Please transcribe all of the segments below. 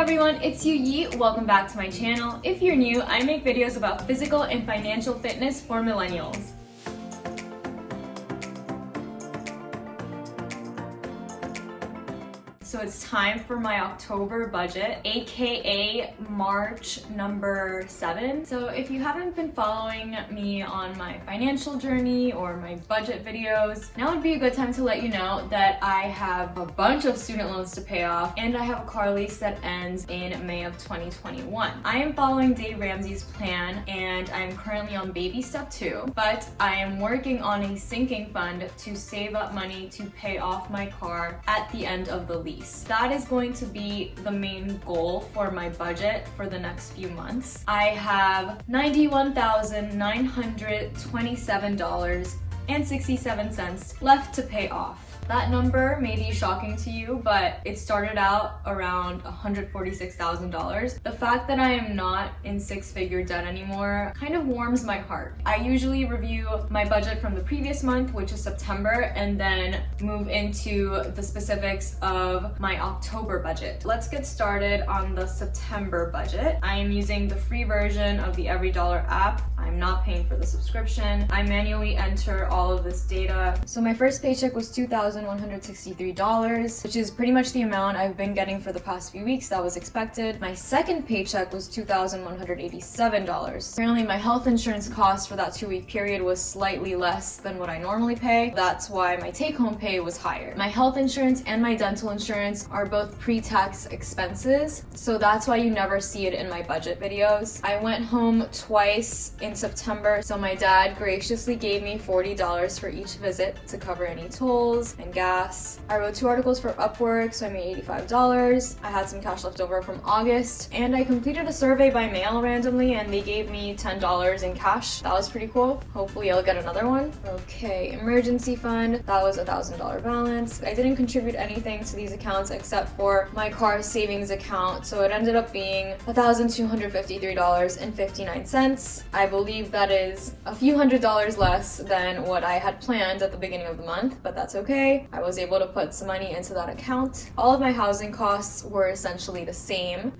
everyone, it's siu-yee. Welcome back to my channel. If you're new, I make videos about physical and financial fitness for millennials. So it's time for my October budget, aka March number 7. So if you haven't been following me on my financial journey or my budget videos, now would be a good time to let you know that I have a bunch of student loans to pay off and I have a car lease that ends in May of 2021. I am following Dave Ramsey's plan and I am currently on baby step 2, but I am working on a sinking fund to save up money to pay off my car at the end of the lease. That is going to be the main goal for my budget for the next few months. I have $91,927.67 left to pay off. That number may be shocking to you, but it started out around $146,000. The fact that I am not in six-figure debt anymore kind of warms my heart. I usually review my budget from the previous month, which is September, and then move into the specifics of my October budget. Let's get started on the September budget. I am using the free version of the EveryDollar app. I'm not paying for the subscription. I manually enter all of this data. So my first paycheck was $2,163, which is pretty much the amount I've been getting for the past few weeks. That was expected. My second paycheck was $2,187. Apparently my health insurance cost for that 2-week period was slightly less than what I normally pay. That's why my take-home pay was higher. My health insurance and my dental insurance are both pre-tax expenses, so that's why you never see it in my budget videos. I went home twice in September, so my dad graciously gave me $40 for each visit to cover any tolls and gas. I wrote 2 articles for Upwork, so I made $85. I had some cash left over from August, and I completed a survey by mail randomly, and they gave me $10 in cash. That was pretty cool. Hopefully I'll get another one. Okay, emergency fund. That was a $1,000 balance. I didn't contribute anything to these accounts except for my car savings account, so it ended up being $1,253.59. I believe that is a few $100s less than what I had planned at the beginning of the month, but that's okay. I was able to put some money into that account. All of my housing costs were essentially the same.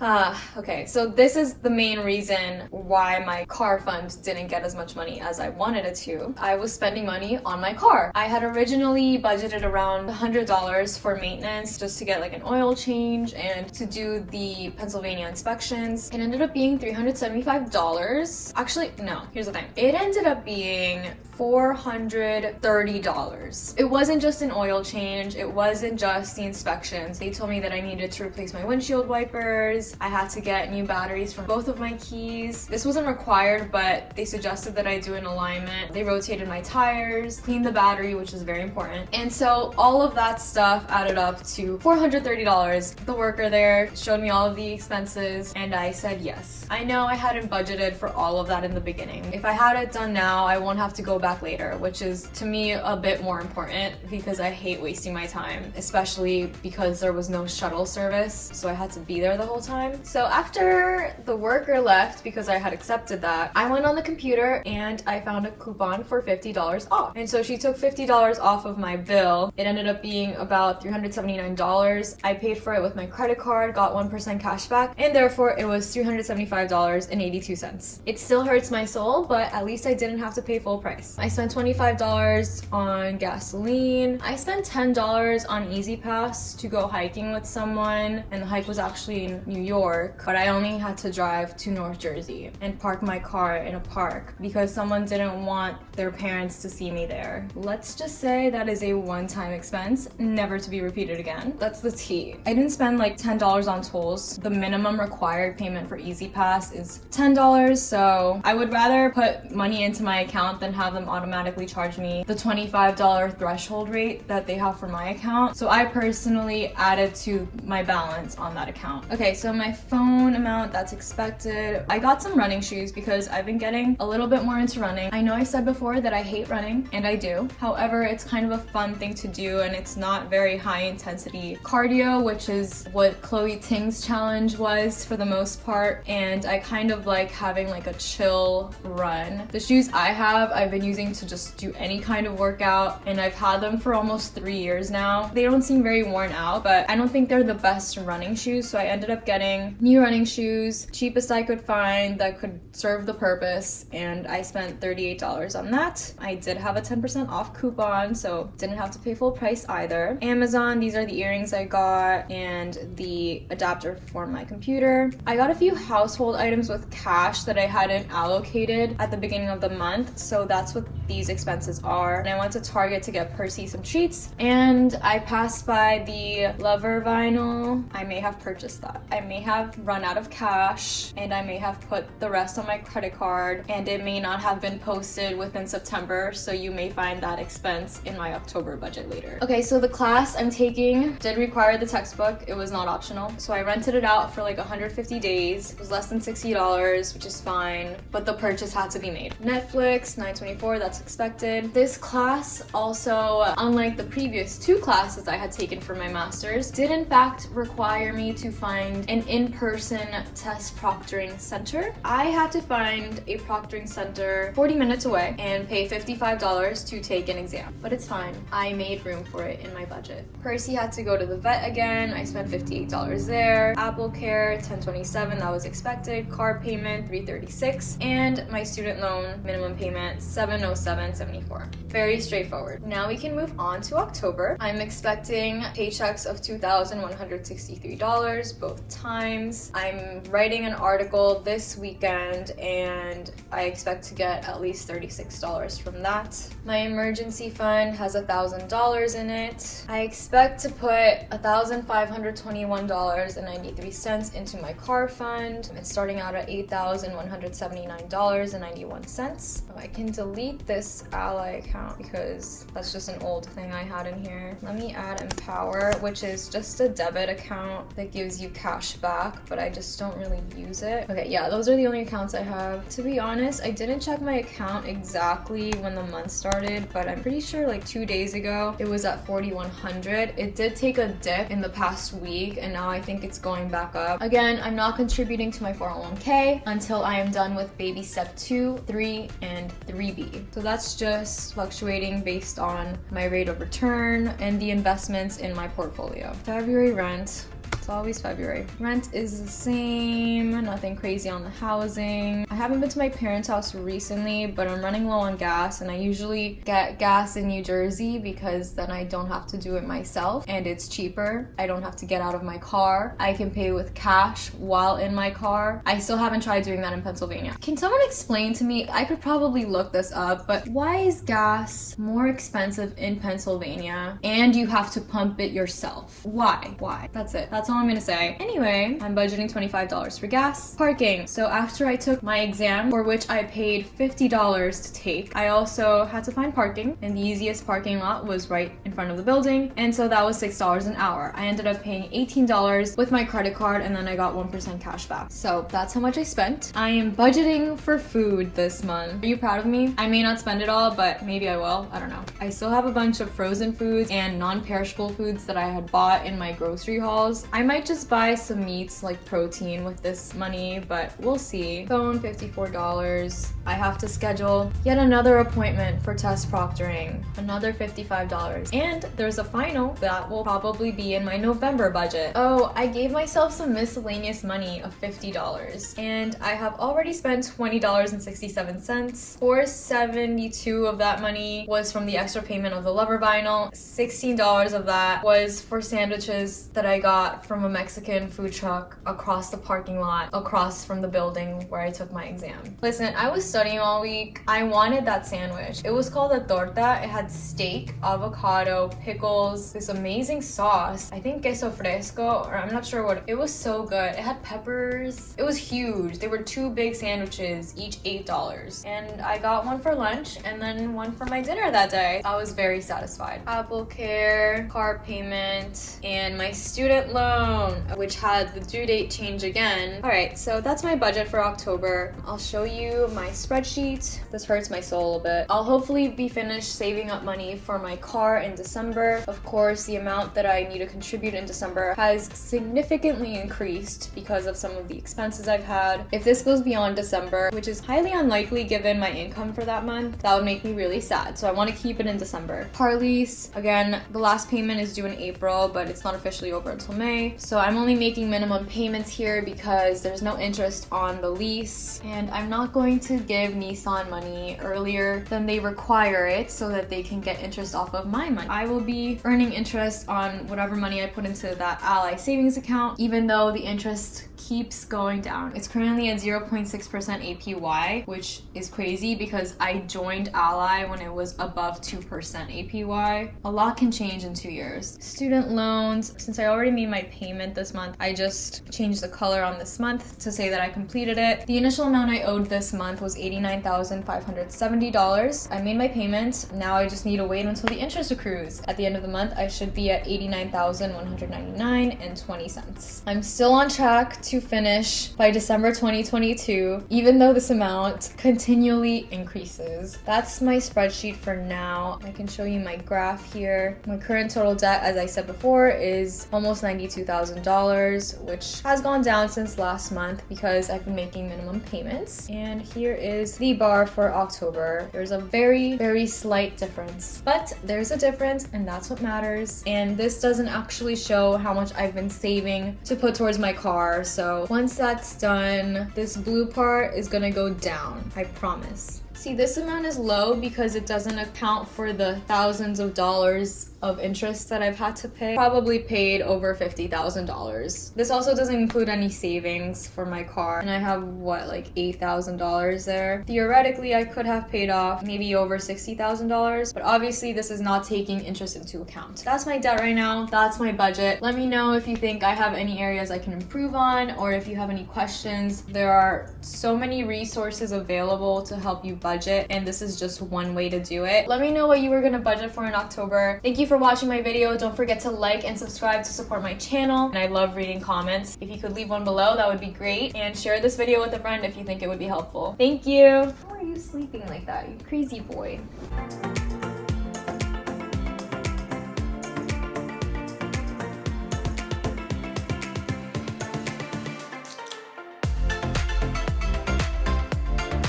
Okay, so this is the main reason why my car fund didn't get as much money as I wanted it to. I was spending money on my car. I had originally budgeted around $100 for maintenance just to get like an oil change and to do the Pennsylvania inspections. It ended up being $375. Actually, no, here's the thing. It ended up being $430. It wasn't just an oil change. It wasn't just the inspections. They told me that I needed to replace my windshield wipers. I had to get new batteries for both of my keys. This wasn't required, but they suggested that I do an alignment. They rotated my tires, cleaned the battery, which is very important. And so all of that stuff added up to $430. The worker there showed me all of the expenses and I said yes. I know I hadn't budgeted for all of that in the beginning. If I had it done now, I won't have to go back later, which is to me a bit more important because I hate wasting my time, especially because there was no shuttle service, so I had to be there the whole time. So after the worker left, because I had accepted that, I went on the computer and I found a coupon for $50 off. And so she took $50 off of my bill. It ended up being about $379. I paid for it with my credit card, got 1% cash back, and therefore it was $375.82. It still hurts my soul, but at least I didn't have to pay full price. I spent $25 on gasoline. I spent $10 on Easy Pass to go hiking with someone, and the hike was actually in New York, but I only had to drive to North Jersey and park my car in a park because someone didn't want their parents to see me there. Let's just say that is a one-time expense, never to be repeated again. That's the tea. I didn't spend like $10 on tolls. The minimum required payment for Easy Pass is $10, so I would rather put money into my account than have them automatically charge me the $25 threshold rate that they have for my account. So I personally added to my balance on that account. Okay, so my phone amount, that's expected. I got some running shoes because I've been getting a little bit more into running. I know I said before that I hate running, and I do. However, it's kind of a fun thing to do, and it's not very high intensity cardio, which is what Chloe Ting's challenge was for the most part, and I kind of like having like a chill run. The shoes I have, I've been using to just do any kind of workout, and I've had them for almost almost 3 years now. They don't seem very worn out, but I don't think they're the best running shoes, so I ended up getting new running shoes, cheapest I could find that could serve the purpose, and I spent $38 on that. I did have a 10% off coupon, so didn't have to pay full price either. Amazon, these are the earrings I got and the adapter for my computer. I got a few household items with cash that I hadn't allocated at the beginning of the month, so that's what these expenses are. And I went to Target to get Percy some treats, and I passed by the Lover vinyl. I may have purchased that. I may have run out of cash, and I may have put the rest on my credit card, and it may not have been posted within September, so you may find that expense in my October budget later. Okay, so the class I'm taking did require the textbook. It was not optional, so I rented it out for like 150 days. It was less than $60, which is fine, but the purchase had to be made. Netflix, $9.24, that's expected. This class also, unlike the previous 2 classes I had taken for my master's, did in fact require me to find an in-person test proctoring center. I had to find a proctoring center 40 minutes away and pay $55 to take an exam, but it's fine. I made room for it in my budget. Percy had to go to the vet again. I spent $58 there. Apple Care, $10.27, that was expected. Car payment, $336, and my student loan minimum payment, $707.74. Very straightforward. Now we can move on to October. I'm expecting paychecks of $2,163 both times. I'm writing an article this weekend, and I expect to get at least $36 from that. My emergency fund has $1,000 in it. I expect to put $1,521.93 into my car fund. It's starting out at $8,179.91. So I can delete this Ally account because that's just an old thing I had in here. Let me add Empower, which is just a debit account that gives you cash back, but I just don't really use it. Okay, yeah, those are the only accounts I have. To be honest, I didn't check my account exactly when the month started, but I'm pretty sure like 2 days ago it was at 4,100. It did take a dip in the past week, and now I think it's going back up. Again, I'm not contributing to my 401k until I am done with baby step 2, 3, and 3B. So that's just fluctuating based on my rate of return and the investments in my portfolio. February rent. It's always February. Rent is the same, nothing crazy on the housing. I haven't been to my parents' house recently, but I'm running low on gas, and I usually get gas in New Jersey because then I don't have to do it myself and it's cheaper. I don't have to get out of my car. I can pay with cash while in my car. I still haven't tried doing that in Pennsylvania. Can someone explain to me, I could probably look this up, but why is gas more expensive in Pennsylvania and you have to pump it yourself? Why? That's it. That's all I'm gonna say. Anyway, I'm budgeting $25 for gas. Parking. So after I took my exam, for which I paid $50 to take, I also had to find parking, and the easiest parking lot was right in front of the building, and so that was $6 an hour. I ended up paying $18 with my credit card, and then I got 1% cash back. So that's how much I spent. I am budgeting for food this month. Are you proud of me? I may not spend it all, but maybe I will. I don't know. I still have a bunch of frozen foods and non-perishable foods that I had bought in my grocery hauls. I might just buy some meats like protein with this money, but we'll see. Phone, $54. I have to schedule yet another appointment for test proctoring, another $55. And there's a final that will probably be in my November budget. Oh, I gave myself some miscellaneous money of $50, and I have already spent $20.67. $4.72 of that money was from the extra payment of the Lover vinyl. $16 of that was for sandwiches that I got from a Mexican food truck across the parking lot, across from the building where I took my exam. Listen, I was studying all week. I wanted that sandwich. It was called a torta. It had steak, avocado, pickles, this amazing sauce. I think queso fresco, or I'm not sure what. It was so good. It had peppers. It was huge. They were 2 big sandwiches, each $8. And I got one for lunch and then one for my dinner that day. I was very satisfied. Apple Care, car payment, and my student loan. loan, which had the due date change again. Alright, so that's my budget for October. I'll show you my spreadsheet. This hurts my soul a bit. I'll hopefully be finished saving up money for my car in December. Of course, the amount that I need to contribute in December has significantly increased because of some of the expenses I've had. If this goes beyond December, which is highly unlikely given my income for that month, that would make me really sad. So I want to keep it in December. Car lease, again, the last payment is due in April, but it's not officially over until May. So I'm only making minimum payments here because there's no interest on the lease. And I'm not going to give Nissan money earlier than they require it so that they can get interest off of my money. I will be earning interest on whatever money I put into that Ally savings account, even though the interest keeps going down. It's currently at 0.6% APY, which is crazy because I joined Ally when it was above 2% APY. A lot can change in 2 years. Student loans, since I already made my payment this month, I just changed the color on this month to say that I completed it. The initial amount I owed this month was $89,570. I made my payment. Now I just need to wait until the interest accrues. At the end of the month, I should be at $89,199.20. I'm still on track to finish by December 2022, even though this amount continually increases. That's my spreadsheet for now. I can show you my graph here. My current total debt, as I said before, is almost $92,000, which has gone down since last month because I've been making minimum payments. And here is the bar for October. There's a very, very slight difference, but there's a difference and that's what matters. And this doesn't actually show how much I've been saving to put towards my car. So once that's done, this blue part is gonna go down, I promise. See, this amount is low because it doesn't account for the thousands of dollars of interest that I've had to pay. Probably paid over $50,000. This also doesn't include any savings for my car, and I have what, like $8,000 there. Theoretically, I could have paid off maybe over $60,000, but obviously this is not taking interest into account. That's my debt right now. That's my budget. Let me know if you think I have any areas I can improve on, or if you have any questions. There are so many resources available to help you budget, and this is just one way to do it. Let me know what you were gonna budget for in October. Thank you for watching my video. Don't forget to like and subscribe to support my channel. And I love reading comments. If you could leave one below, that would be great. And share this video with a friend if you think it would be helpful. Thank you. How are you sleeping like that, you crazy boy?